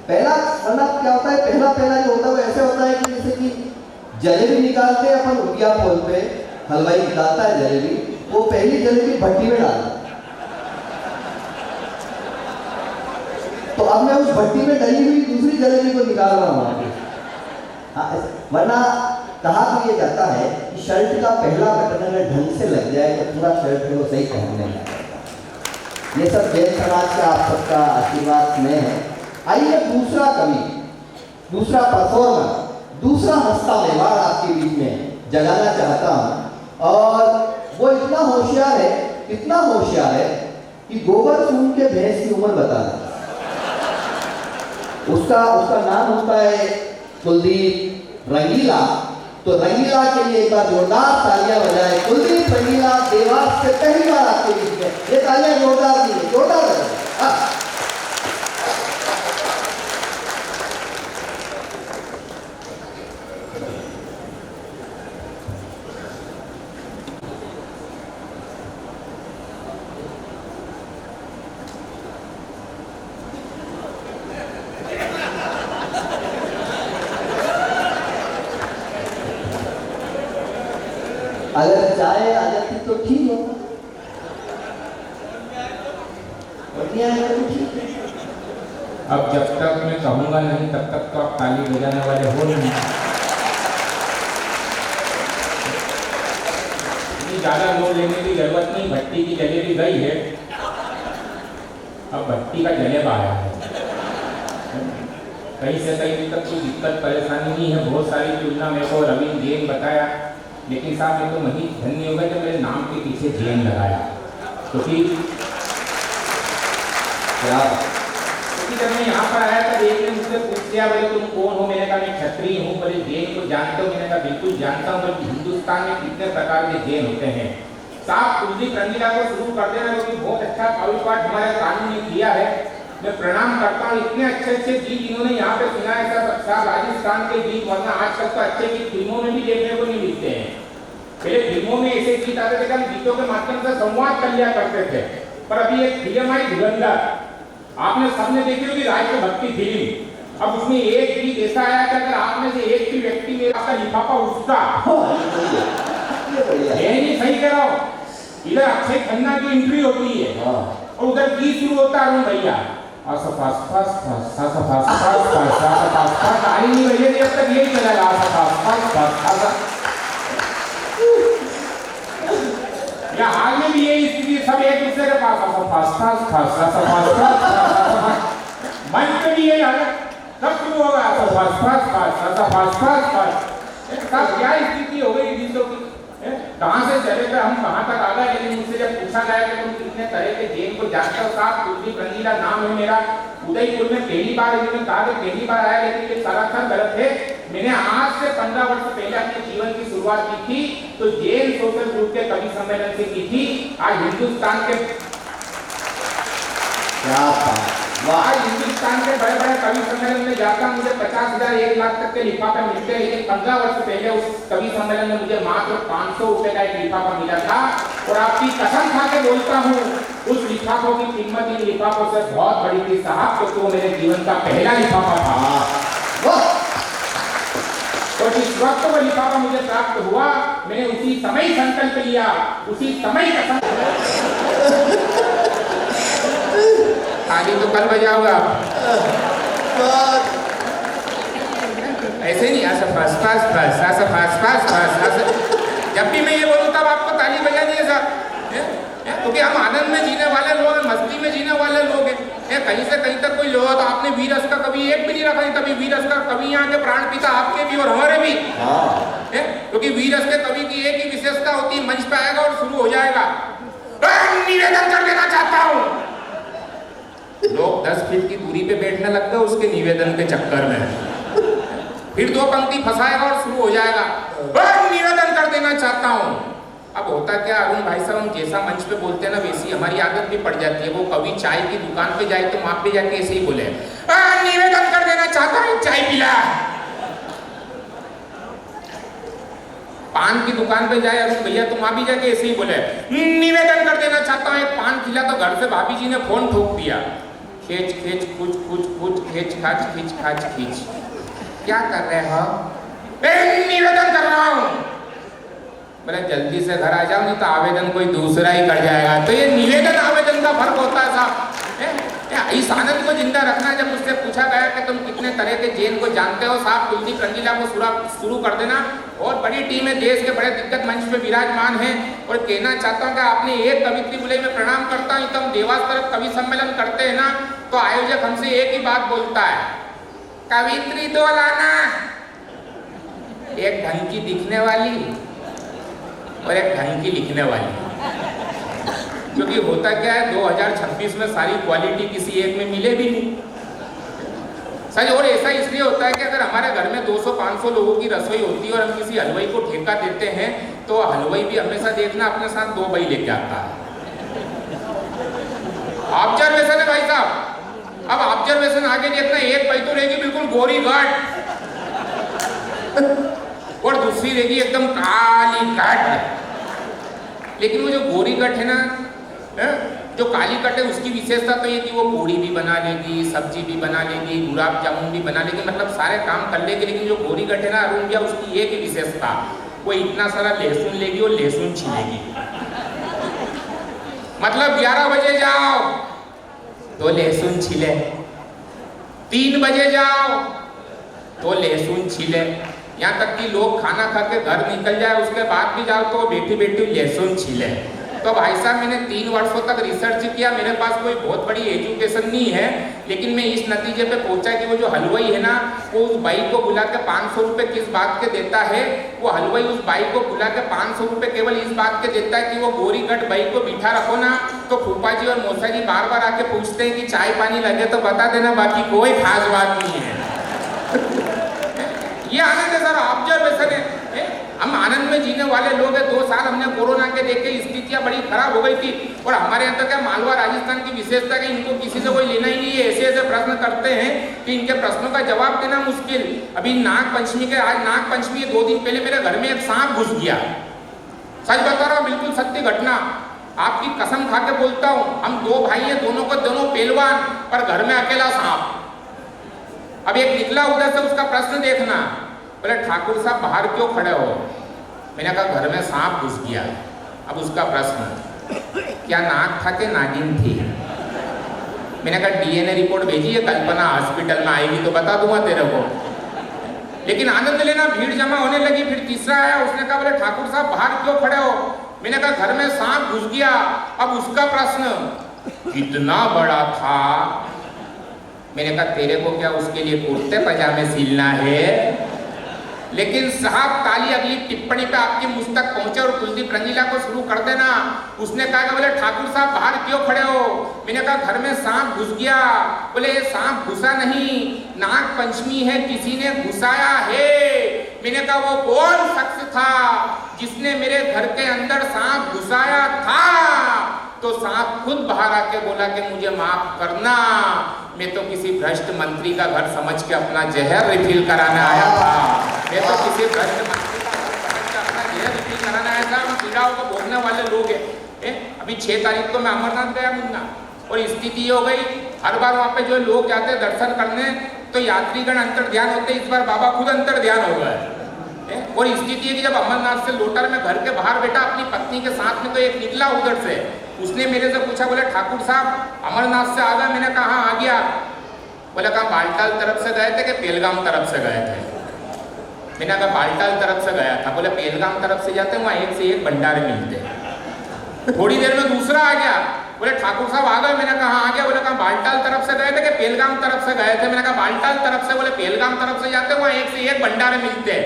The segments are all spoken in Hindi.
पहला वरना क्या होता है, पहला पहला जो होता है वो ऐसे होता है कि जैसे कि जलेबी निकालते हैं अपन रुपया खोल पे, हलवाई निकालता है जलेबी, वो पहली जलेबी भट्टी में डालता। तो अब मैं उस भट्टी में डली हुई दूसरी जलेबी को निकाल रहा हूँ। हाँ, वरना कहा तो ये जाता है कि शर्ट का पहला बटन अगर ढंग से लग जाए तो पूरा शर्ट को सही पहनने लगेगा। ये सब जैन समाज का आप सबका आशीर्वाद में है। आइए दूसरा कवि, दूसरा परफॉर्मर, दूसरा हंसता मेवाड़ आपके बीच में जगाना चाहता हूं। और वो इतना होशियार है, इतना होशियार है कि गोबर सूंघ के भैंस की उम्र बता रहा। उसका नाम होता है कुलदीप रंगीला। तो रंगीला के लिए एक बार जोरदार तालियां बजाएं। कुलदीप रंगीला देवास से पहली बार आपके बीच में, ये तालियां जोरदार दी है, जोरदार बजाएं। अगर चाहे आ जाती तो ठीक हो, अब जब तक मैं कहूँगा नहीं तब तक तो आप ताली बजाने वाले हो नहीं। ज़्यादा लोड लेने की जरूरत नहीं, भट्टी की जलेबी गई है, अब भट्टी का जलेबा आया है। कहीं से कहीं तक कोई दिक्कत परेशानी नहीं है। बहुत सारी तुलना मेरे को रविंद्र जैन बताया, लेकिन साहब ये तो वही धन्य होगा जब मेरे नाम के पीछे जैन लगाया। क्योंकि जब मैं यहाँ पर आया था, एक ने मुझसे पूछ लिया बोले तुम कौन हो? मैंने कहा मैं क्षत्रिय हूँ। बोले जैन को जानते हो? मैंने कहा बिल्कुल जानता हूँ। बल्कि हिंदुस्तान में कितने प्रकार के जैन होते हैं। साहब कुलदीप रंगीला को शुरू कर देना, क्योंकि बहुत अच्छा काव्य पाठ हमारे कानून ने किया है। मैं प्रणाम करता हूँ। इतने अच्छे अच्छे गीत इन्होंने यहाँ पे सुना है सब राजस्थान के गीत, वरना आजकल तो अच्छे गीत फिल्मों में भी देखने को नहीं मिलते हैं। पहले फिल्मों में ऐसे गीत आते थे कि हम गीतों के माध्यम से संवाद कर लिया करते थे। पर अभी एक फिल्म आई धुरंधर, आपने सबने देखी होगी, राष्ट्रभक्ति फिल्म। अब उसमें एक गीत ऐसा आया कि अगर आप में से एक भी व्यक्ति मेरा आपका लिफाफा उठता, नहीं सही कह रहा हूं, इधर अक्षय खन्ना की एंट्री होती है और उधर गीत शुरू होता है अरुण भैया, ताली नहीं बजेगी जब तक यही चलेगा। या हाल में भी यही स्थिति, सब एक दूसरे के पास मंच पे भी यही हालत, सब शुरू होगा सब क्या स्थिति हो गई गीतों की। कहाँ से चले थे हम, कहाँ तक आ गए। लेकिन मुझसे जब पूछा गया कि तुम कितने तरह के जैन को जानते हो, साहब कुलदीप रंगीला नाम है मेरा। उदयपुर में पहली बार इन्होंने कहा कि पहली बार आया, लेकिन ये सरासर गलत है। मैंने आज से 15 वर्ष पहले अपने जीवन की शुरुआत की थी, तो जैन सोशल ग्रुप के कवि सम्मेलन से की थी। आज हिंदुस्तान के आज हिंदुस्तान के बड़े बड़े कवि सम्मेलन में जाता मुझे 50,000 1 लाख तक के लिफाफे मिलते हैं। लेकिन 15 वर्ष पहले उस कवि सम्मेलन में मुझे मात्र 500 रुपए का एक लिफाफा मिला था। और आपकी कसम खा के बोलता हूँ, उस लिफाफों की कीमत इन लिफाफों से बहुत बड़ी थी साहब, तो वो मेरे जीवन का पहला लिफाफा था। और जिस वक्त वो लिफाफा मुझे प्राप्त हुआ, मैंने उसी समय संकल्प लिया, उसी समय ताली तो कल बजाओगे आप, ऐसे नहीं ऐसा फस फस फस ऐसा फस फस फस। जब भी मैं ये बोलूँ तब आपको ताली बजानी है साहब, क्योंकि हम आनंद में जीने वाले लोग हैं, मस्ती में जीने वाले लोग हैं। कहीं से कहीं तक कोई लोग तो आपने वीर रस का कभी एक भी नहीं रखा, तभी वीर रस का कवि यहाँ के प्राण पिता आपके भी और हमारे भी। क्योंकि वीर रस के कवि की एक ही विशेषता होती है, मंच पे आएगा और शुरू हो जाएगा। निवेदन कर देना चाहता हूँ, लोग 10 फीट की दूरी पे बैठने लगते हैं उसके निवेदन के चक्कर में। फिर 2 पंक्ति फंसाएगा और शुरू हो जाएगा, निवेदन कर देना चाहता हूँ। अब होता क्या अरुण भाई साहब, हम जैसा मंच पे बोलते हैं ना वैसी हमारी आदत भी पड़ जाती है। वो कवि चाय की दुकान पे जाए तो वहां पे जाके ऐसे ही बोले, निवेदन कर देना चाहता हूँ चाय पिला। पान की दुकान पे जाए अरुण भैया तो वहां भी जाके ऐसे ही बोले, निवेदन कर देना चाहता हूँ एक पान खिला। तो घर से भाभी जी ने फोन ठोक दिया खींच खींच कुछ कुछ कुछ खींच खाच खींच खाच खींच। क्या कर रहे हो? निवेदन कर रहा हूँ। बोले जल्दी से घर आ जाओ, नहीं तो आवेदन कोई दूसरा ही कर जाएगा। तो ये निवेदन आवेदन का फर्क होता है साहब। इस आनंद को जिंदा रखना। जब मुझसे पूछा गया कि तुम कितने तरह के जैन को जानते हो, साहब कुलदीप रंगीला को शुरू कर देना। और बड़ी टीम है, देश के बड़े दिग्गज मंच पे विराजमान है। और कहना चाहता हूँ कि आपने एक कवित्री बोले, मैं प्रणाम करता हूँ। तो हम देवास तरफ कवि सम्मेलन करते हैं ना, तो आयोजक हमसे एक ही बात बोलता है, कवित्री दो लाना, एक ढंग की दिखने वाली और एक ढंग की लिखने वाली। क्योंकि होता क्या है, 2026 में सारी क्वालिटी किसी एक में मिले भी नहीं सच। और ऐसा इसलिए होता है कि अगर हमारे घर में 200-500 लोगों की रसोई होती है और हम किसी हलवाई को ठेका देते हैं, तो हलवाई भी हमेशा देखना अपने साथ 2 बई लेके आता है। ऑब्जर्वेशन है भाई साहब। अब ऑब्जर्वेशन आगे देखना, एक बई तो रहेगी बिल्कुल गोरी गाठ और दूसरी रहेगी एकदम काली गाठ। लेकिन वो जो गोरी गट है ना, जो काली गट है, उसकी विशेषता तो ये कि वो पूड़ी भी बना लेगी, सब्जी भी बना लेगी, गुलाब जामुन भी बना लेगी, मतलब सारे काम कर लेगी। लेकिन जो गोरी गट है ना अरुण भैया, उसकी एक ही विशेषता, वो इतना सारा लहसुन लेगी और लहसुन छीलेगी। मतलब 11 बजे जाओ तो लहसुन छीले, 3 बजे जाओ तो लहसुन छीले, यहाँ तक कि लोग खाना खा के घर निकल जाए उसके बाद भी जाओ तो बैठी बैठी लहसुन छीले। तो भाई साहब मैंने 3 वर्षों तक रिसर्च किया, मेरे पास कोई बहुत बड़ी एजुकेशन नहीं है, लेकिन मैं इस नतीजे पे पहुंचा कि वो जो हलवाई है ना, वो उस बाई को बुला के 500 रुपये किस बात के देता है, वो हलवाई उस बाई को बुला के 500 रुपये केवल इस बात के देता है कि वो गोरी गट बाई को बिठा रखो ना, तो फूफा जी और मौसा जी बार बार आके पूछते हैं कि चाय पानी लगे तो बता देना, बाकी कोई खास बात नहीं है। ये आनंद है सर, ऑब्जर्वेशन है। हम आनंद में जीने वाले लोग हैं। 2 साल हमने कोरोना के देखे, स्थितियां बड़ी खराब हो गई थी। और हमारे यहाँ तो क्या मालवा राजस्थान की विशेषता है, इनको किसी से कोई लेना ही नहीं है। ऐसे ऐसे प्रश्न करते हैं कि इनके प्रश्नों का जवाब देना मुश्किल। अभी नाग पंचमी के, आज नाग पंचमी के 2 दिन पहले मेरे घर में एक सांप घुस गया। सच बता रहा हूँ, बिल्कुल सत्य घटना, आपकी कसम खा के बोलता हूँ। हम 2 भाई हैं, दोनों को दोनों पहलवान, पर घर में अकेला सांप। अब एक निकला उधर से, उसका प्रश्न देखना, बोले ठाकुर साहब बाहर क्यों खड़े हो? मैंने कहा घर में सांप घुस गया। अब उसका प्रश्न, क्या नाग था कि नागिन थी? मैंने कहा DNA रिपोर्ट भेजिए, कल्पना हॉस्पिटल में आएगी तो बता दूंगा तेरे को। लेकिन आनंद लेना, भीड़ जमा होने लगी। फिर तीसरा आया, उसने कहा बोले ठाकुर साहब बाहर क्यों खड़े हो? मैंने कहा घर में सांप घुस गया। अब उसका प्रश्न, कितना बड़ा था? मैंने कहा तेरे को क्या उसके लिए कुर्ते पजामे सिलना है? लेकिन साहब ताली अगली टिप्पणी पे आपकी मुझ तक पहुंचे और कुलदीप रंगीला को शुरू कर देना। उसने कहा बोले ठाकुर साहब बाहर क्यों खड़े हो? मैंने कहा घर में सांप घुस गया। बोले ये सांप घुसा नहीं, नाग पंचमी है, किसी ने घुसाया है। मैंने कहा वो कौन शख्स था जिसने मेरे घर के अंदर सांप घुसाया था? तो सांप खुद बाहर आके बोला कि मुझे माफ करना, मैं तो किसी भ्रष्ट मंत्री का घर समझ के अपना जहर रिफिल कराने आया था। मैं तो किसी भ्रष्ट मंत्री का घर समझ के अपना जहर रिफिल कराने आया था। हम पीड़ाओं को भोगने वाले लोग हैं। अभी 6 तारीख को मैं अमरनाथ गया मुन्ना, और स्थिति हो गई, हर बार वहाँ पे जो लोग जाते हैं दर्शन करने तो यात्रीगण अंतर ध्यान होते, इस बार बाबा खुद अंतर ध्यान हो गए। और स्थिति है कि जब अमरनाथ से लौटा, मैं घर के बाहर बैठा अपनी पत्नी के साथ में, तो एक निकला उधर से, उसने मेरे से पूछा, बोले ठाकुर साहब अमरनाथ से आ गए? मैंने कहा हाँ आ गया। बोले कहा बालटाल तरफ से गए थे कि पहलगाम तरफ से गए थे? मैंने कहा बालटाल तरफ से गया था। बोले पहलगाम तरफ से जाते वहाँ एक से एक भंडारे मिलते। थोड़ी देर में दूसरा आ गया, बोले ठाकुर साहब आ गए? मैंने कहा हाँ आ गया। बोले कहा बालटाल तरफ से गए थे कि पहलगाम तरफ से गए थे? मैंने कहा बालटाल तरफ से। बोले पहलगाम तरफ से जाते वहाँ एक से एक भंडारे मिलते।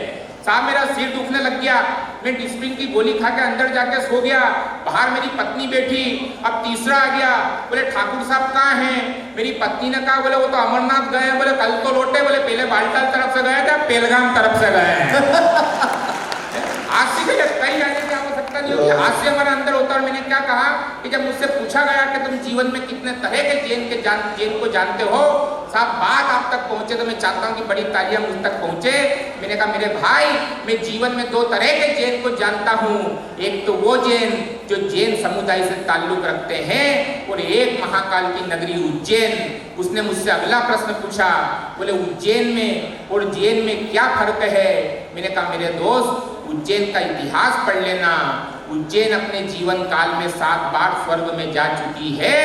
साहब मेरा सिर दुखने लग गया, मैं डिस्प्रिन की गोली खा के अंदर जाके सो गया। बाहर मेरी पत्नी बैठी। अब तीसरा आ गया, बोले ठाकुर साहब कहाँ हैं? मेरी पत्नी ने कहा बोले वो तो अमरनाथ गए हैं। बोले कल तो लौटे? बोले पहले बालटाल तरफ से गए थे, पहलगाम तरफ से गए हैं। हास्य के कई जाने की आवश्यकता नहीं होती, हास्य हमारा अंदर होता है। और मैंने क्या कहा कि जब मुझसे पूछा गया कि तुम जीवन में कितने तरह के जैन को जानते हो, साहब बात आप तक तक पहुंचे तो मैं चाहता हूं कि बड़ी तालियां मुझ तक पहुंचे। मैंने कहा मेरे भाई, मैं जीवन में दो तरह के जैन को जानता हूं, एक तो वो जैन जो जैन समुदाय से ताल्लुक रखते हैं, और एक महाकाल की नगरी उज्जैन। उसने मुझसे अगला प्रश्न पूछा, बोले उज्जैन में और जैन में क्या फर्क है? मैंने कहा मेरे दोस्त, उज्जैन का इतिहास पढ़ लेना। उज्जैन अपने जीवन काल में 7 बार स्वर्ग में जा चुकी है,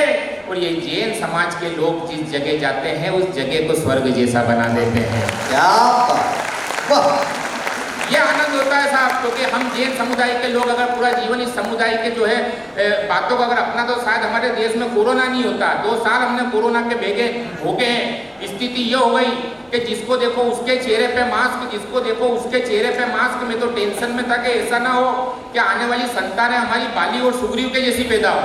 और ये जैन समाज के लोग जिस जगह जाते हैं उस जगह को स्वर्ग जैसा बना देते हैं। क्या बात, वाह। ये आनंद होता है साहब, क्योंकि हम जैन समुदाय के लोग अगर पूरा जीवन इस समुदाय के जो है बातों को अगर अपना, तो शायद हमारे देश में कोरोना नहीं होता। 2 साल हमने कोरोना के भेगे भोगे हैं। स्थिति ये हो गई कि जिसको देखो उसके चेहरे पे मास्क, जिसको देखो उसके चेहरे पे मास्क। में तो टेंशन में था कि ऐसा ना हो कि आने वाली संतानें हमारी बाली और सुग्रीव के जैसी पैदा हो।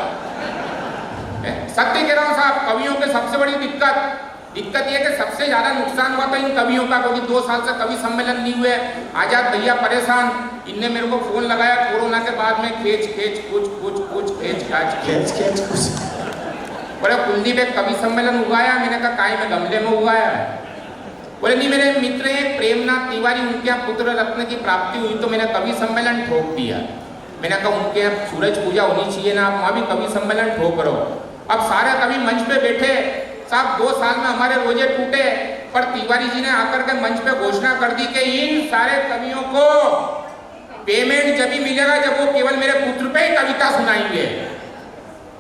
सत्य कह रहा हूँ साहब, कवियों के सबसे बड़ी दिक्कत ये कि सबसे ज्यादा नुकसान हुआ था इन कवियों का, क्योंकि 2 साल से कवि सम्मेलन नहीं हुए। आजाद भैया परेशान, इनने मेरे को फोन लगाया कोरोना के बाद में, खींच बोले कुलदीप एक कवि सम्मेलन उगाया। मैंने कहा काय में गमले में उगाया? बोले नहीं, मेरे मित्र हैं प्रेमनाथ तिवारी, उनके यहाँ पुत्र रत्न की प्राप्ति हुई तो मैंने कवि सम्मेलन ठोक दिया। मैंने कहा उनके यहाँ सूरज पूजा होनी चाहिए ना, आप वहाँ भी कवि सम्मेलन ठोक रहो। अब सारे कवि मंच पे बैठे साहब, 2 साल में हमारे रोजे टूटे, पर तिवारी जी ने आकर के मंच पे घोषणा कर दी कि इन सारे कवियों को पेमेंट जब भी मिलेगा जब वो केवल मेरे पुत्र पे ही कविता सुनाएंगे।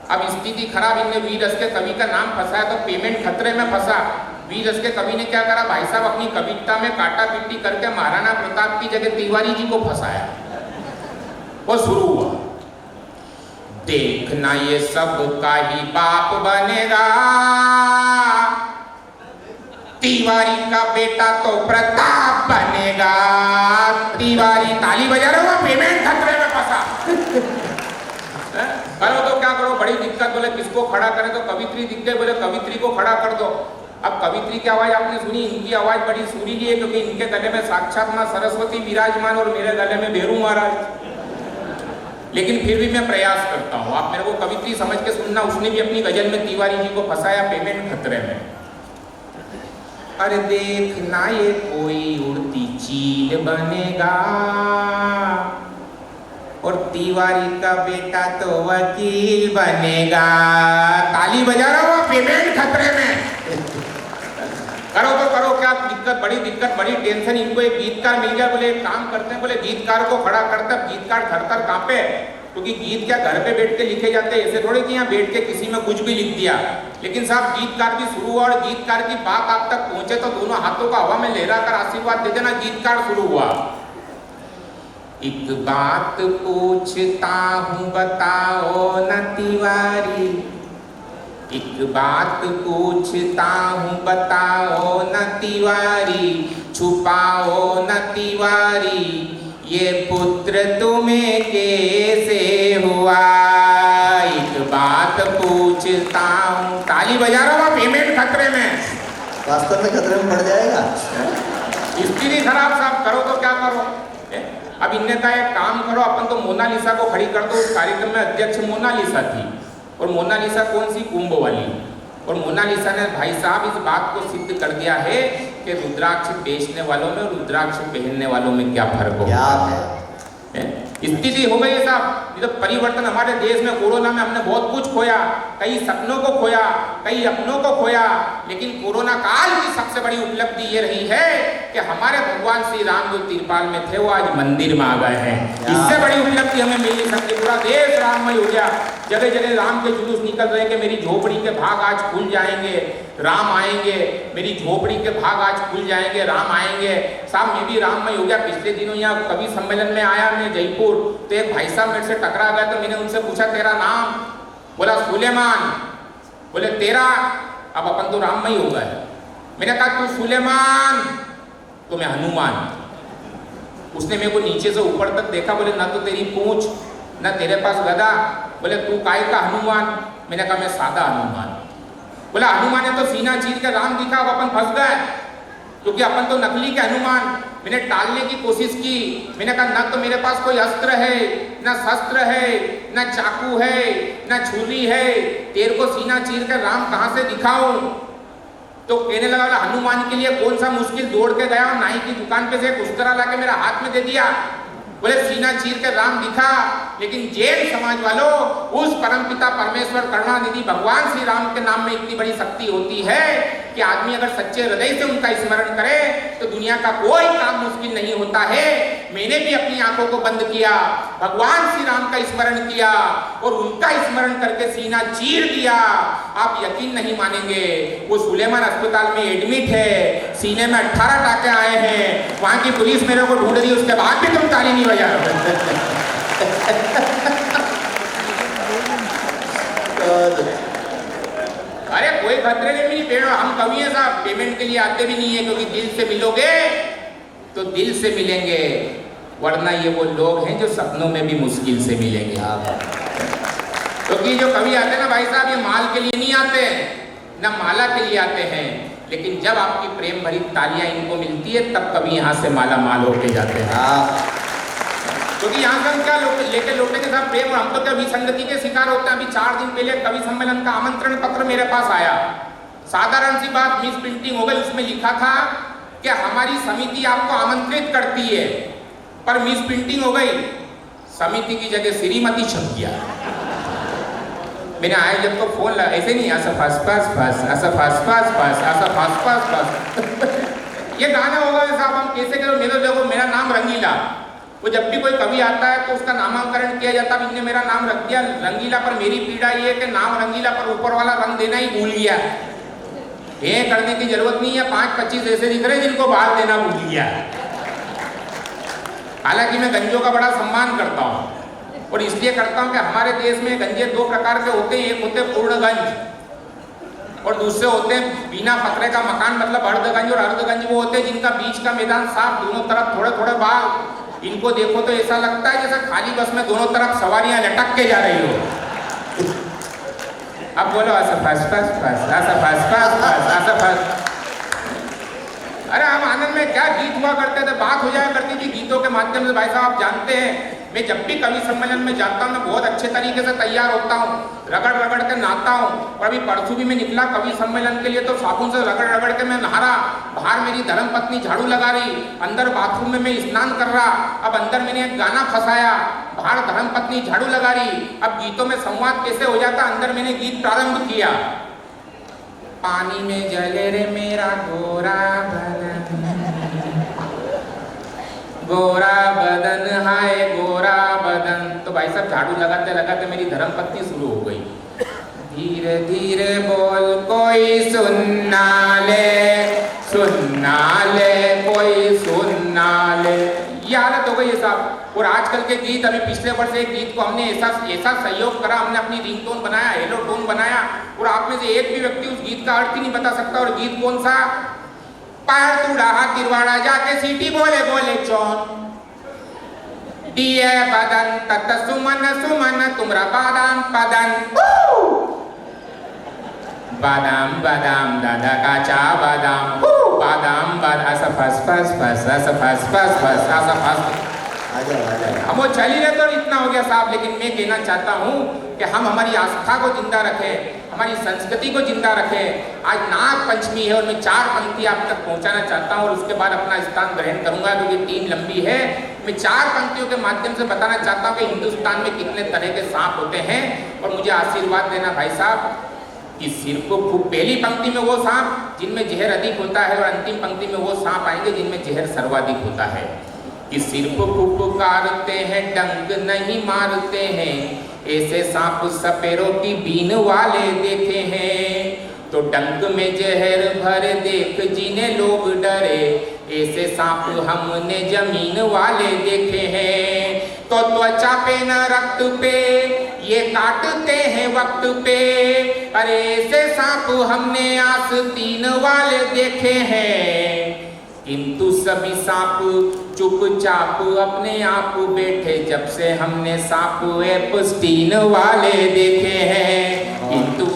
अब स्थिति खराब, इनने वीर रस के कवि का नाम फंसाया तो पेमेंट खतरे में फंसा। वीर रस के कवि ने क्या करा भाई साहब, अपनी कविता में काटा पिट्टी करके महाराणा प्रताप की जगह तिवारी जी को फंसाया। वो शुरू हुआ, देखना ये सब का ही बाप बनेगा, तिवारी का बेटा तो प्रताप बनेगा। तिवारी ताली बजा रहे हो, पेमेंट खतरे में फंसा। करो तो क्या करो, बड़ी दिक्कत। बोले किसको खड़ा करें, तो कवित्री दिख गए, बोले कवित्री को खड़ा कर दो। अब कवित्री की आवाज आपने सुनी, इनकी आवाज बड़ी सुरीली है, क्योंकि इनके गले में साक्षात मां सरस्वती विराजमान और मेरे गले में भेरू महाराज। लेकिन फिर भी मैं प्रयास करता हूँ, आप मेरे को कवित्री समझ के सुनना। उसने भी अपनी गजल में तिवारी जी को फंसाया, पेमेंट खतरे में। अरे देखना ये कोई उड़ती चील बनेगा, और तिवारी का बेटा तो वकील बनेगा। ताली बजा रहा हो, पेमेंट खतरे में। करो तो करो, क्या दिक्कत, बड़ी दिक्कत, बड़ी टेंशन। इनको एक गीतकार मिल गया, बोले एक काम करते हैं, बोले गीतकार को खड़ा करते। अब गीतकार थर-थर कांपे, क्योंकि गीत क्या घर पे बैठ के लिखे जाते हैं, ऐसे थोड़े कि यहाँ बैठ के किसी में कुछ भी लिख दिया। लेकिन साहब गीतकार भी शुरू हुआ, और गीतकार की बात आप तक पहुंचे तो दोनों हाथों का हवा में लहरा कर आशीर्वाद दे देना। गीतकार शुरू हुआ, एक बात पूछता हूँ बताओ न तिवारी, एक बात पूछता हूँ बताओ न तिवारी, छुपाओ न तिवारी, ये पुत्र तुम्हें कैसे हुआ? एक बात पूछता हूँ। ताली बजा रहा हूँ, पेमेंट खतरे में। वास्तव में खतरे में पड़ जाएगा। स्थिति खराब साहब, करो तो क्या करो। अब इनने कहा एक काम करो, अपन तो मोनालिसा को खड़ी कर दो। उस कार्यक्रम में अध्यक्ष मोनालिसा थी, और मोनालिसा कौन सी, कुंभ वाली। और मोनालिसा ने भाई साहब इस बात को सिद्ध कर दिया है कि रुद्राक्ष बेचने वालों में और रुद्राक्ष पहनने वालों में क्या फर्क होता है। स्थिति हो गई है साहब। ये तो परिवर्तन हमारे देश में, कोरोना में हमने बहुत कुछ खोया, कई सपनों को खोया, कई अपनों को खोया। लेकिन कोरोना काल की सबसे बड़ी उपलब्धि ये रही है कि हमारे भगवान श्री राम जो तिरपाल में थे वो आज मंदिर में आ गए हैं। इससे बड़ी उपलब्धि हमें मिल नहीं सकती। पूरा देश राममय हो गया, जगह जगह राम के जुलूस निकल रहे कि मेरी झोपड़ी के भाग आज खुल जाएंगे, राम आएंगे, मेरी झोपड़ी के भाग आज खुल जाएंगे, राम आएंगे। साहब मैं भी राममय हो गया। पिछले दिनों यहाँ कवि सम्मेलन में आया मैं जयपुर, तो एक भाई साहब मेरे से टकरा गया, तो मैंने उनसे पूछा तेरा नाम? बोला सुलेमान। बोले तेरा? अब अपन तो राममय हो गए। मैंने कहा तू सुलेमान, तो मैं हनुमान। उसने मेरे को नीचे से ऊपर तक देखा, बोले ना तो तेरी पूंछ ना तेरे पास गदा, बोले तू काय का हनुमान? मैंने कहा मैं सादा हनुमान। बोला हनुमान ने तो सीना चीर के राम दिखा, अब अपन फंस गए, क्योंकि अपन तो नकली के हनुमान। मैंने टालने की कोशिश की, मैंने कहा ना तो मेरे पास कोई अस्त्र है, ना शस्त्र है, ना चाकू है, ना छुरी है, तेरे को सीना चीर कर राम कहाँ से दिखाऊं? तो कहने लगा हनुमान के लिए कौन सा मुश्किल, दौड़ के गया और नाई की दुकान पे से एक उस्तरा ला के मेरा हाथ में दे दिया। बोले सीना चीर के राम दिखा। लेकिन जैन समाज वालों, उस परमपिता परमेश्वर करुणानिधि भगवान श्री राम के नाम में इतनी बड़ी शक्ति होती है कि आदमी अगर सच्चे हृदय से उनका स्मरण करे तो दुनिया का कोई काम मुश्किल नहीं होता है। मैंने भी अपनी आंखों को बंद किया, भगवान श्री राम का स्मरण किया और उनका स्मरण करके सीना चीर दिया। आप यकीन नहीं मानेंगे, वो सुलेमान अस्पताल में एडमिट है, सीने में 18 टाके आए हैं, वहां की पुलिस मेरे को ढूंढ रही है, उसके बाद भी तुम ताली नहीं बजा रहे। अरे कोई खतरे नहीं पेड़, हम कवि हैं साहब, पेमेंट के लिए आते भी नहीं है, क्योंकि दिल से मिलोगे तो दिल से मिलेंगे, वरना ये वो लोग हैं जो सपनों में भी मुश्किल से मिलेंगे। क्योंकि जो कवि आते हैं ना भाई साहब, ये माल के लिए नहीं आते, ना माला के लिए आते हैं, लेकिन जब आपकी प्रेम भरी तालियां इनको मिलती है तब कभी यहाँ से माला माल होके जाते हैं। क्योंकि यहाँ से हम क्या लेके लौटे के साथ प्रेम, और हम तो क्या विसंगति के शिकार होते हैं। अभी 4 दिन पहले कवि सम्मेलन का आमंत्रण पत्र मेरे पास आया, साधारण सी बात मिस प्रिंटिंग हो गई, उसमें लिखा था कि हमारी समिति आपको आमंत्रित करती है, पर मिस प्रिंटिंग हो गई, समिति की जगह श्रीमती छप गया। मैंने आया जब तो फोन लगा, ऐसे नहीं ऐसा फास फास फास, ऐसा फास फास फास, ऐसा फास फास फास। ये गाना होगा साहब, हम कैसे करो, मेरे देखो मेरा नाम रंगीला, वो जब भी कोई कवि आता है तो उसका नामांकन किया जाता है, इनने मेरा नाम रख दिया रंगीला, पर मेरी पीड़ा ये है कि नाम रंगीला पर ऊपर वाला रंग देना ही भूल गया। ये करने की जरूरत नहीं है, 5-25 ऐसे दिख रहे जिनको बाहर देना भूल गया। हालांकि मैं गंजों का बड़ा सम्मान करता हूँ, और इसलिए करता हूँ कि हमारे देश में गंजे 2 प्रकार के होते हैं, एक होते पूर्णगंज और दूसरे होते हैं बिना पतरे का मकान, मतलब अर्धगंज। और अर्धगंज वो होते हैं जिनका बीच का मैदान साफ, दोनों तरफ थोड़े थोड़े बाग, इनको देखो तो ऐसा लगता है जैसे खाली बस में दोनों तरफ सवारियां लटक के जा रही हो। अब बोलो ऐसा फस फस फस, ऐसा फस फस फस, ऐसा फस। अरे हम आनंद में क्या गीत हुआ करते थे, बात हो जाया करती थी गीतों के माध्यम से। भाई साहब आप जानते हैं, मैं जब भी कवि सम्मेलन में जाता हूँ मैं बहुत अच्छे तरीके से तैयार होता हूँ, रगड़ रगड़ के नहाता हूँ। और अभी परसों भी मैं निकला कवि सम्मेलन के लिए तो साबुन से रगड़ रगड़ के मैं नहा रहा, बाहर मेरी धर्मपत्नी झाड़ू लगा रही, अंदर बाथरूम में मैं स्नान कर रहा। अब अंदर मैंने एक गाना फंसाया, बाहर धर्मपत्नी झाड़ू लगा रही। अब गीतों में संवाद कैसे हो जाता, अंदर मैंने गीत प्रारंभ किया, पानी में जले रे मेरा गोरा बदन, गोरा बदन हाय गोरा बदन। तो भाई साहब झाड़ू लगाते लगाते मेरी धर्मपत्नी शुरू हो गई, धीरे धीरे बोल कोई सुनना ले कोई सुनना ले। ये हालत हो गई है साहब। और आजकल के गीत, अभी पिछले वर्ष एक गीत को हमने ऐसा सहयोग करा, हमने अपनी रिंगटोन बनाया, हेलो टोन बनाया, और आप में से एक भी व्यक्ति उस गीत का अर्थ ही नहीं बता सकता। और गीत कौन सा, पैर तूड़ा गिरवाड़ा जाके सीटी बोले बोले चौन, दिए बदन तत सुमन सुमन तुमरा बादाम पदन, बादाम बादाम दादा का चा बादाम, बादाम बादाम ऐसा फस फस फस, ऐसा फस फस फस, ऐसा फस। हम वो चल ही रहे तो इतना हो गया साहब। लेकिन मैं कहना चाहता हूँ कि हम हमारी आस्था को जिंदा रखें, हमारी संस्कृति को जिंदा रखें। आज नाग पंचमी है और मैं 4 पंक्ति आप तक पहुँचाना चाहता हूँ और उसके बाद अपना स्थान ग्रहण करूँगा, क्योंकि टीम लंबी है। मैं 4 पंक्तियों के माध्यम से बताना चाहता हूँ कि हिंदुस्तान में कितने तरह के सांप होते हैं। और मुझे आशीर्वाद देना भाई साहब कि सिर्फ पहली पंक्ति में वो सांप जिनमें जहर अधिक होता है, और अंतिम पंक्ति में वो सांप आएंगे जिनमें जहर सर्वाधिक होता है। कि सिर्फ पुकारते हैं डंक नहीं मारते हैं, ऐसे सांप सपेरों की बीन वाले देखे हैं। तो डंक में जहर भर देख जिन्हें लोग डरे, ऐसे सांप हमने जमीन वाले देखे हैं। तो त्वचा पे न रक्त पे ये काटते हैं वक्त पे, अरे ऐसे सांप हमने आस्तीन वाले देखे हैं। किंतु सभी सांप चुपचाप अपने आप बैठे, जब से हमने सांप एप्स्टीन वाले देखे हैं। किंतु